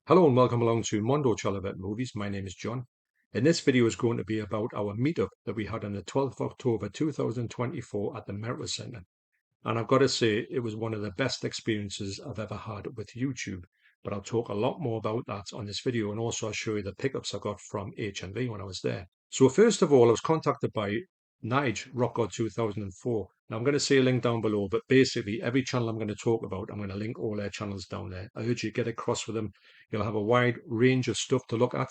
Hello and welcome along to Mondo Chelloveck Movies. My name is John. And this video is going to be about our meetup that we had on the 12th of October 2024 at the Merit Centre. And I've got to say, it was one of the best experiences I've ever had with YouTube. But I'll talk a lot more about that on this video, and also I'll show you the pickups I got from HMV when I was there. So first of all, I was contacted by Nige Rockgod 2004. Now I'm going to see a link down below, but basically every channel I'm going to talk about, I'm going to link all their channels down there. I urge you to get across with them. You'll have a wide range of stuff to look at,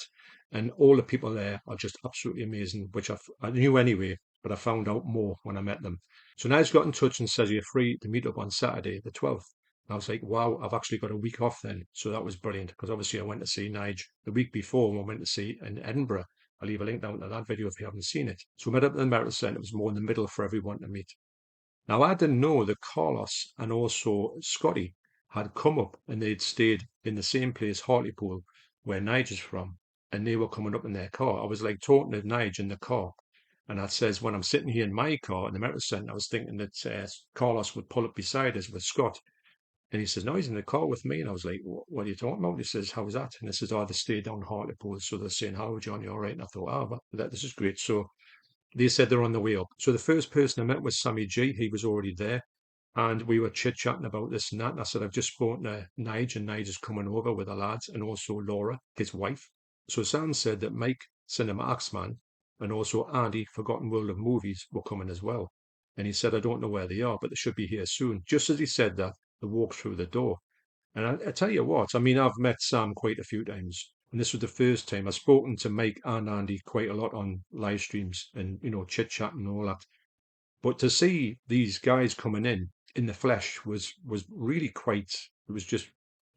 and all the people there are just absolutely amazing, which I knew anyway, but I found out more when I met them. So Nige got in touch and says you're free to meet up on Saturday, the 12th. And I was like, wow, I've actually got a week off then. So that was brilliant, because obviously I went to see Nige the week before when I went to see in Edinburgh. I'll leave a link down to that video if you haven't seen it. So we met up at the Merit Centre. It was more in the middle for everyone to meet. Now, I didn't know that Carlos and also Scotty had come up and they'd stayed in the same place, Hartlepool, where Nige is from, and they were coming up in their car. I was like talking to Nige in the car, and I says, when I'm sitting here in my car in the Merit Centre, I was thinking that Carlos would pull up beside us with Scott. And he says, no, he's in the car with me. And I was like, what are you talking about? He says, how's that? And I says, oh, they stayed down Hartlepool. So they're saying, how, John, you all right? And I thought, oh, this is great. So they said they're on the way up. So the first person I met was Sammy G. He was already there. And we were chit chatting about this and that. And I said, I've just spoken to Nige, and Nige is coming over with the lads, and also Laura, his wife. So Sam said that Mike, Cinema Axeman, and also Andy, Forgotten World of Movies, were coming as well. And he said, I don't know where they are, but they should be here soon. Just as he said that, they walked through the door. And I tell you what, I mean, I've met Sam quite a few times. And this was the first time I've spoken to Mike and Andy quite a lot on live streams and, chit chat and all that. But to see these guys coming in the flesh was really quite, it was just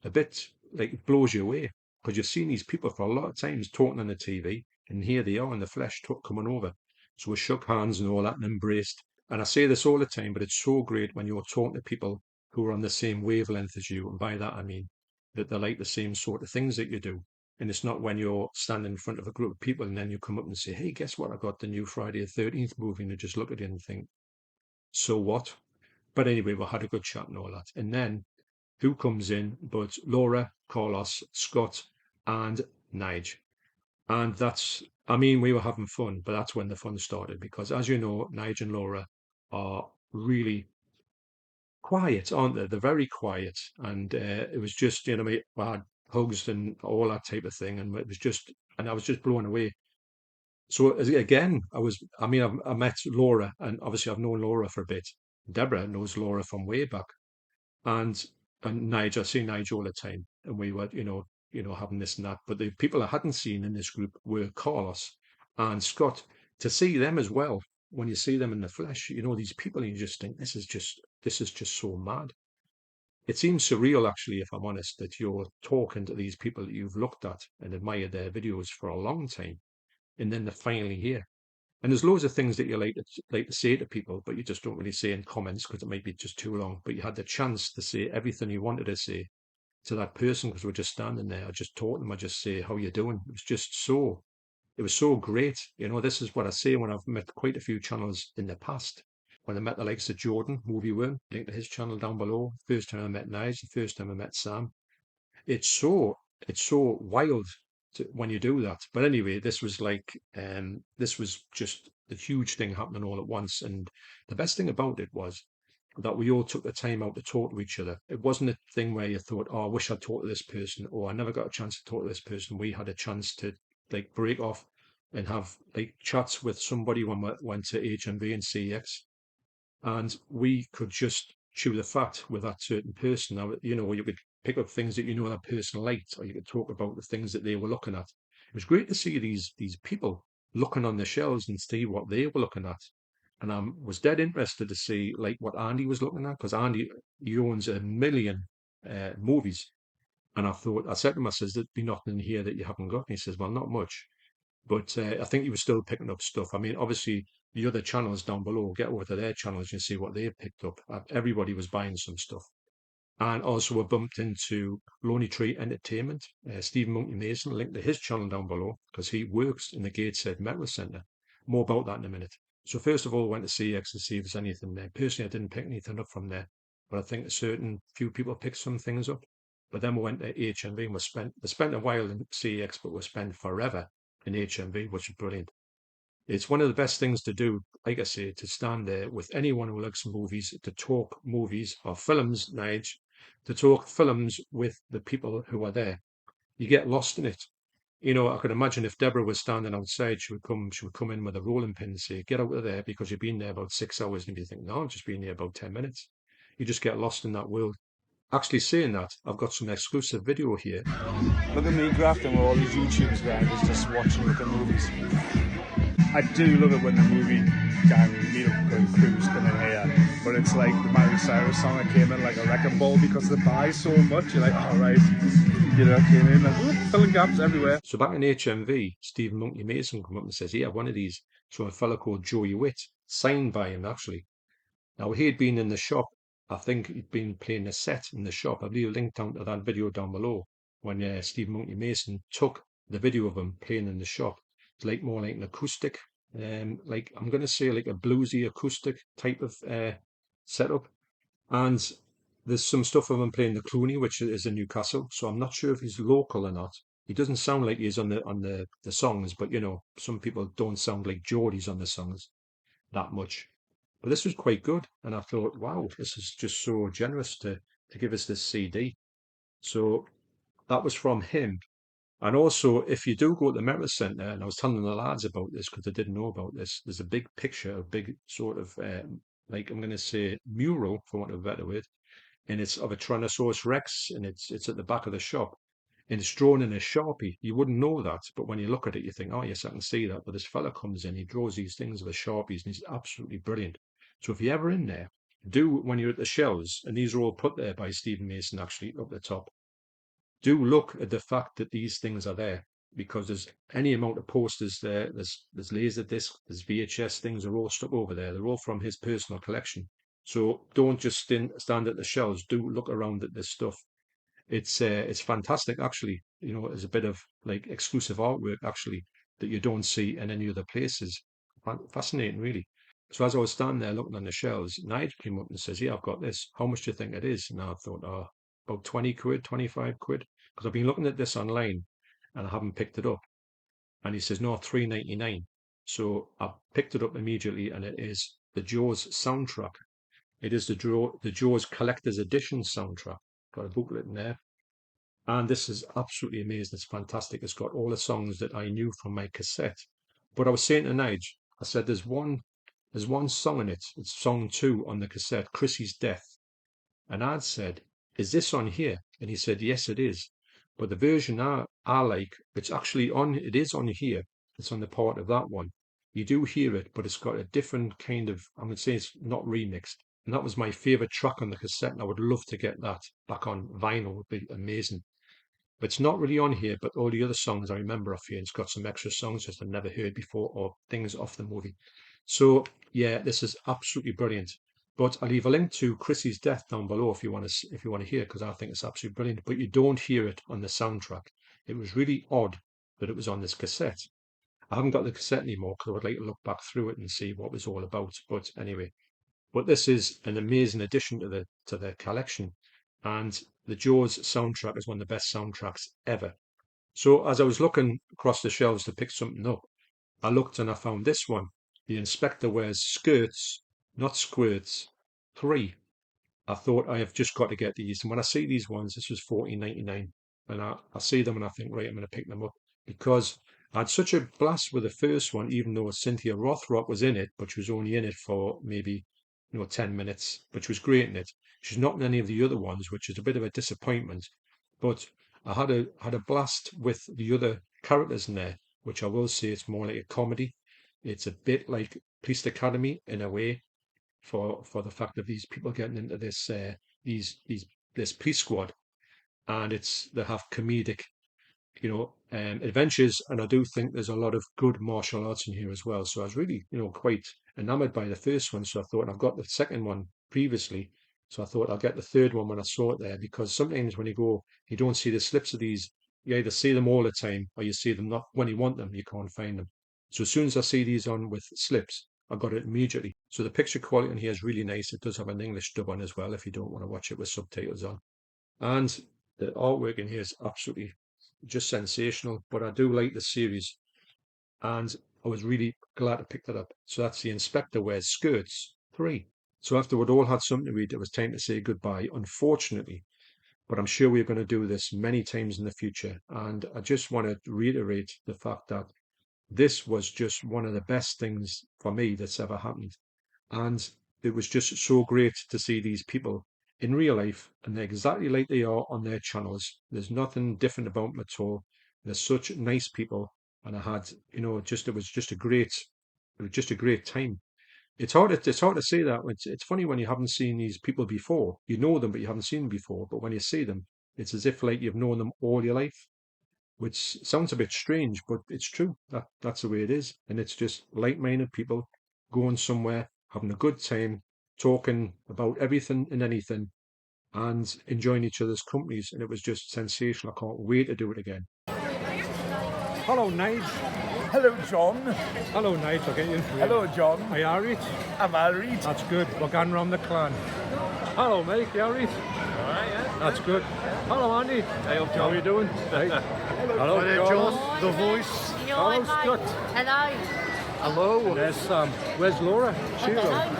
a bit like it blows you away, because you've seen these people for a lot of times talking on the TV, and here they are in the flesh coming over. So we shook hands and all that and embraced. And I say this all the time, but it's so great when you're talking to people who are on the same wavelength as you. And by that, I mean that they like the same sort of things that you do. And it's not when you're standing in front of a group of people and then you come up and say, hey, guess what? I got the new Friday the 13th movie. And they just look at you and think, so what? But anyway, we had a good chat and all that. And then who comes in but Laura, Carlos, Scott, and Nige. And I mean, we were having fun, but that's when the fun started, because as you know, Nige and Laura are really quiet, aren't they? They're very quiet. And it was just, we had hugs and all that type of thing. And it was just, and I was just blown away. So again, I met Laura, and obviously I've known Laura for a bit. Deborah knows Laura from way back, and Nigel, I see Nigel all the time, and we were, having this and that. But the people I hadn't seen in this group were Carlos and Scott. To see them as well, when you see them in the flesh, these people, and you just think this is just so mad. It seems surreal, actually, if I'm honest, that you're talking to these people that you've looked at and admired their videos for a long time, and then they're finally here. And there's loads of things that you like to say to people, but you just don't really say in comments because it might be just too long. But you had the chance to say everything you wanted to say to that person, because we're just standing there. I just talk to them. I just say, "How you doing?" It was so great. This is what I say when I've met quite a few channels in the past. When I met the likes of Jordan, Movie Worm, link to his channel down below. First time I met Nige, the first time I met Sam. It's so it's so wild when you do that. But anyway, this was just a huge thing happening all at once. And the best thing about it was that we all took the time out to talk to each other. It wasn't a thing where you thought, oh, I wish I'd talked to this person, or I never got a chance to talk to this person. We had a chance to like break off and have like chats with somebody when we went to HMV and CX, and we could just chew the fat with that certain person. Now, you could pick up things that that person liked, or you could talk about the things that they were looking at. It was great to see these people looking on the shelves and see what they were looking at. And I was dead interested to see like what Andy was looking at, because Andy, he owns a million movies. And I said to him, I says, there'd be nothing in here that you haven't got. And he says, well, not much. But I think he was still picking up stuff. I mean, obviously, the other channels down below, get over to their channels and see what they picked up. Everybody was buying some stuff. And also, I bumped into Lonely Tree Entertainment. Stephen Monkey Mason, linked to his channel down below, because he works in the Gateshead Metal Centre. More about that in a minute. So, first of all, I went to CX to see if there's anything there. Personally, I didn't pick anything up from there, but I think a certain few people picked some things up. But then we went to HMV and we spent a while in CEX, but we spent forever in HMV, which is brilliant. It's one of the best things to do, like I say, to stand there with anyone who likes movies, to talk movies or films, Nige, to talk films with the people who are there. You get lost in it. You know, I could imagine if Deborah was standing outside, she would come in with a rolling pin and say, "Get out of there," because you've been there about 6 hours, and you think, "No, I've just been here about 10 minutes." You just get lost in that world. Actually, saying that, I've got some exclusive video here. Look at me grafting with all these YouTubes behind us, just watching look at movies. I do love it when the movie gang meetup crews come in here, but it's like the Miley Cyrus song that came in like a wrecking ball because the buy so much. You're like, all right, you know, came in like filling gaps everywhere. So back in HMV, Stephen Monkey Mason come up and says, "Yeah, one of these." So a fella called Joey Witt, signed by him actually. Now he had been in the shop. I think he'd been playing a set in the shop. I'll leave a link down to that video down below when Stephen Monkey Mason took the video of him playing in the shop. It's like more like an acoustic, like I'm going to say like a bluesy acoustic type of setup. And there's some stuff of him playing the Clooney, which is in Newcastle. So I'm not sure if he's local or not. He doesn't sound like he's on the songs, but you know, some people don't sound like Geordie's on the songs that much. But this was quite good, and I thought, wow, this is just so generous to give us this CD. So that was from him. And also, if you do go to the Merit Centre, and I was telling the lads about this because I didn't know about this, there's a big picture, a big sort of, like I'm going to say, mural, for want of a better word, and it's of a Tyrannosaurus Rex, and it's at the back of the shop, and it's drawn in a Sharpie. You wouldn't know that, but when you look at it, you think, oh yes, I can see that. But this fella comes in, he draws these things with Sharpies, and he's absolutely brilliant. So if you're ever in there, do when you're at the shelves, and these are all put there by Stephen Mason actually up the top, do look at the fact that these things are there, because there's any amount of posters there, there's laser discs, there's VHS things are all stuck over there. They're all from his personal collection. So don't just stand at the shelves. Do look around at this stuff. It's fantastic actually. You know, there's a bit of like exclusive artwork actually that you don't see in any other places. Fascinating, really. So as I was standing there looking on the shelves, Nigel came up and says, "Yeah, I've got this. How much do you think it is?" And I thought, oh, about 20 quid, 25 quid, because I've been looking at this online and I haven't picked it up. And he says, no, 3.99. So I picked it up immediately, and it is the Jaws soundtrack. It is the Jaws Collector's Edition soundtrack. Got a booklet in there. And this is absolutely amazing. It's fantastic. It's got all the songs that I knew from my cassette. But I was saying to Nige, I said, there's one song in it. It's song 2 on the cassette, Chrissy's Death. And I'd said, "Is this on here?" And he said, "Yes, it is. But the version I like, it is on here. It's on the part of that one. You do hear it, but it's got a different kind of, I'm going to say it's not remixed. And that was my favorite track on the cassette. And I would love to get that back on vinyl. It would be amazing. But it's not really on here, but all the other songs I remember off here. It's got some extra songs that I've never heard before, or things off the movie. So yeah, this is absolutely brilliant. But I'll leave a link to Chrissy's Death down below if you want to hear, because I think it's absolutely brilliant. But you don't hear it on the soundtrack. It was really odd that it was on this cassette. I haven't got the cassette anymore because I would like to look back through it and see what it was all about. But anyway, but this is an amazing addition to the collection, and the Jaws soundtrack is one of the best soundtracks ever. So as I was looking across the shelves to pick something up, I looked and I found this one. The Inspector Wears Skirts, Not Squirts, 3. I thought I have just got to get these. And when I see these ones, this was 14.99, and I see them and I think, right, I'm going to pick them up, because I had such a blast with the first one, even though Cynthia Rothrock was in it, but she was only in it for maybe 10 minutes, but she was great in it. She's not in any of the other ones, which is a bit of a disappointment. But I had a blast with the other characters in there, which I will say it's more like a comedy. It's a bit like Police Academy in a way, for the fact of these people getting into this police squad, and they have comedic adventures, and I do think there's a lot of good martial arts in here as well. So I was really, quite enamored by the first one. So I thought, I've got the second one previously, so I thought I'll get the third one when I saw it there, because sometimes when you go, you don't see the slips of these. You either see them all the time, or you see them not when you want them, you can't find them. So as soon as I see these on with slips, I got it immediately. So the picture quality in here is really nice. It does have an English dub on as well if you don't want to watch it with subtitles on. And The artwork in here is absolutely just sensational, but I do like the series, and I was really glad to pick that up. So that's The Inspector Wears Skirts 3. So after we'd all had something to read, it was time to say goodbye, unfortunately. But I'm sure we're going to do this many times in the future. And I just want to reiterate the fact that this was just one of the best things for me that's ever happened. And it was just so great to see these people in real life, and they're exactly like they are on their channels. There's nothing different about them at all. They're such nice people, and I had, it was just a great time. It's hard to say that. It's funny when you haven't seen these people before. You know them, but you haven't seen them before. But when you see them, it's as if like you've known them all your life, which sounds a bit strange, but it's true. That's the way it is. And it's just like-minded people going somewhere, having a good time, talking about everything and anything, and enjoying each other's companies. And it was just sensational. I can't wait to do it again. Hello, Nige. Hello, John. Hello, Nige. I'll get you in for you. Hello, John. Are you alright? I'm married. That's good. We're going round the clan. Hello, mate. You alright? Alright, yeah. That's good. Hello, Andy. Hey, John. How are you doing? Hey. Hello, John. The voice. You know Hello, what, Scott. mate? Hello. Hello. There's where's Laura? She gone?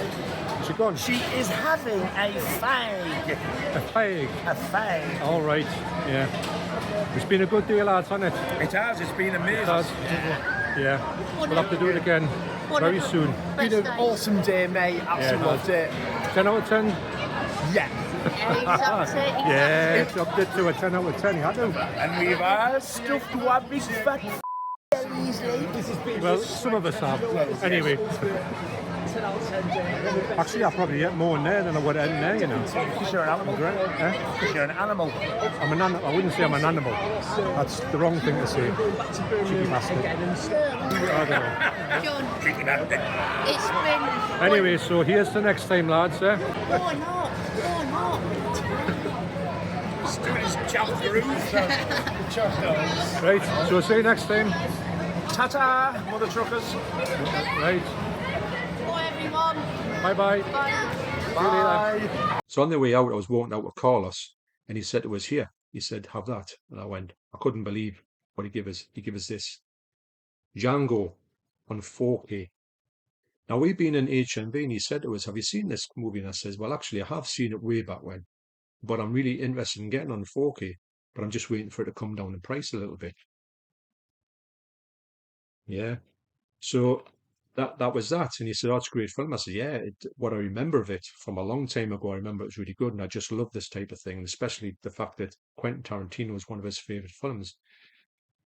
She gone? She is having a fag. A fag. A fag. All right. Yeah. It's been a good day, lads, hasn't it? It has. It's been amazing. It has. Yeah. We'll have to do it again very soon. It's been an awesome day, mate. Absolutely loved it. 10 out of 10? Yeah. Yeah, it's up to a 10 out of 10. You had to. And we've all stuffed one big fat easily. Well, some of us have. Anyway. Actually, I probably get more in there than I would in there, you know. Because you're an animal. Because you're an animal. I wouldn't say I'm an animal. That's the wrong thing to say. Cheeky bastard. I don't know. John, Cheeky bastard. it's been... Anyway, so here's the next time, lads. Or not. Students jump through. Right, so see you next time. Ta-ta, mother truckers. Right. Bye, everyone. Bye-bye. Bye. See you later. So on the way out, I was walking out with Carlos, and he said to us, here. He said, have that. And I went, I couldn't believe what he gave us. He gave us this. Django on 4K. Now, we've been in HMV, and he said to us, have you seen this movie? And I says, well, actually, I have seen it way back when, but I'm really interested in getting on 4K, but I'm just waiting for it to come down in price a little bit. Yeah. So that was that. And he said, oh, it's a great film. I said, yeah, what I remember of it from a long time ago, I remember it was really good. And I just love this type of thing, especially the fact that Quentin Tarantino is one of his favorite films.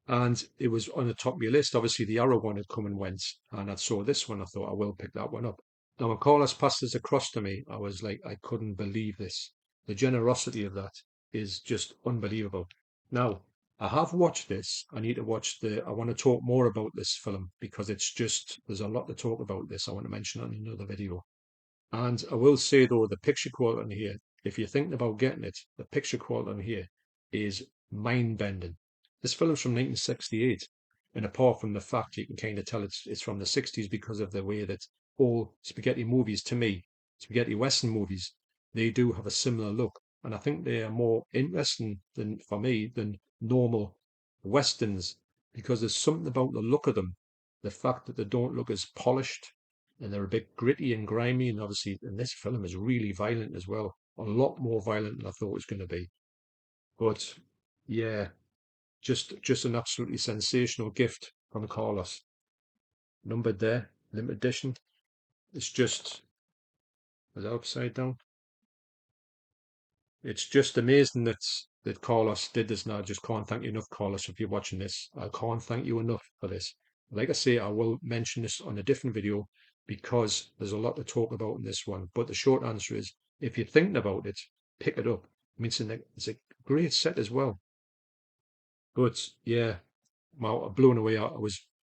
And it was on the top of my list. Obviously, the Arrow one had come and went, and I saw this one. I thought, I will pick that one up. Now, when Carlos passed this across to me, I was like, I couldn't believe this. The generosity of that is just unbelievable. Now, I have watched this. I need to watch I want to talk more about this film because there's a lot to talk about this. I want to mention it in another video. And I will say, though, the picture quality on here, if you're thinking about getting it, the picture quality on here is mind-bending. This film's from 1968, and apart from the fact you can kind of tell it's from the 60s because of the way that all spaghetti movies, to me, spaghetti western movies, they do have a similar look. And I think they are more interesting for me than normal westerns because there's something about the look of them, the fact that they don't look as polished and they're a bit gritty and grimy. And obviously, and this film is really violent as well, a lot more violent than I thought it was going to be. But yeah. Just an absolutely sensational gift from Carlos. Numbered there, limited edition. It's just, is that upside down? It's just amazing that Carlos did this, and I just can't thank you enough, Carlos, if you're watching this. I can't thank you enough for this. Like I say, I will mention this on a different video because there's a lot to talk about in this one. But the short answer is, if you're thinking about it, pick it up. I mean, it's a great set as well. But yeah, well, blown away.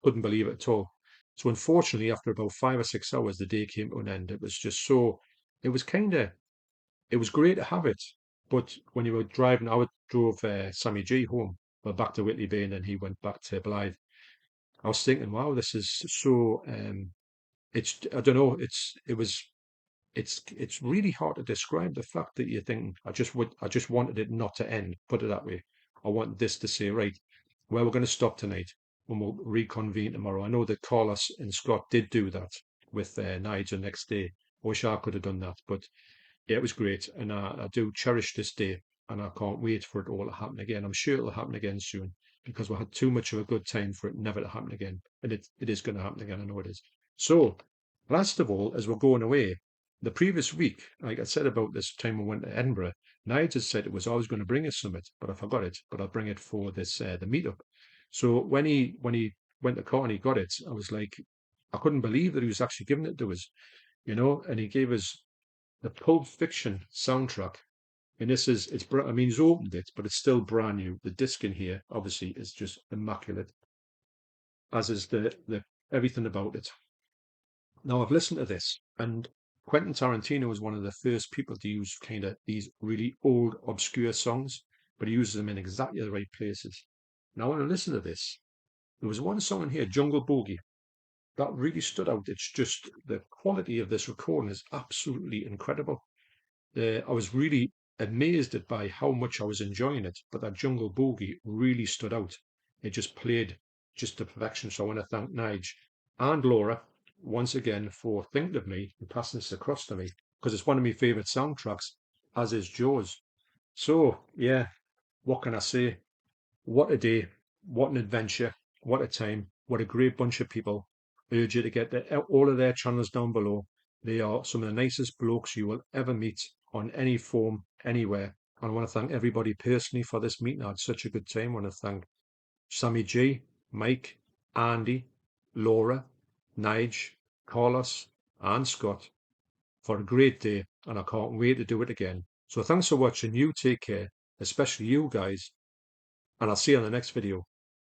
Couldn't believe it at all. So unfortunately, after about 5 or 6 hours, the day came to an end. It was just it was great to have it. But when you were driving, I drove Sammy G home, well, back to Whitley Bay, and then he went back to Blythe. I was thinking, wow, this is so, I don't know, it's really hard to describe the fact that you're thinking, I just wanted it not to end, put it that way. I want this to say, right, well, we're going to stop tonight and we'll reconvene tomorrow. I know that Carlos and Scott did do that with Nigel next day. I wish I could have done that, but yeah, it was great, and I do cherish this day, and I can't wait for it all to happen again. I'm sure it'll happen again soon because we had too much of a good time for it never to happen again, and it is going to happen again. I know it is. So, last of all, as we're going away, the previous week, like I said about this time we went to Edinburgh, Nigel said it was always going to bring us something, but I forgot it. But I'll bring it for this the meetup. So when he went to car and he got it, I was like, I couldn't believe that he was actually giving it to us, and he gave us the Pulp Fiction soundtrack. And this is, I mean, he's opened it, but it's still brand new. The disc in here, obviously, is just immaculate, as is the everything about it. Now, I've listened to this, and Quentin Tarantino was one of the first people to use kind of these really old, obscure songs, but he uses them in exactly the right places. Now, when I listen to this, there was one song in here, Jungle Boogie, that really stood out. It's just the quality of this recording is absolutely incredible. I was really amazed at by how much I was enjoying it, but that Jungle Boogie really stood out. It just played just to perfection. So I want to thank Nige and Laura once again for thinking of me and passing this across to me because it's one of my favourite soundtracks, as is Joe's. So yeah, what can I say? What a day, what an adventure, what a time, what a great bunch of people. I urge you to get all of their channels down below. They are some of the nicest blokes you will ever meet on any form, anywhere. And I want to thank everybody personally for this meeting. I had such a good time. I want to thank Sammy G, Mike, Andy, Laura, Nige, Carlos, and Scott for a great day. And I can't wait to do it again. So thanks for watching. You take care, especially you guys, and I'll see you on the next video.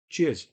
Cheers.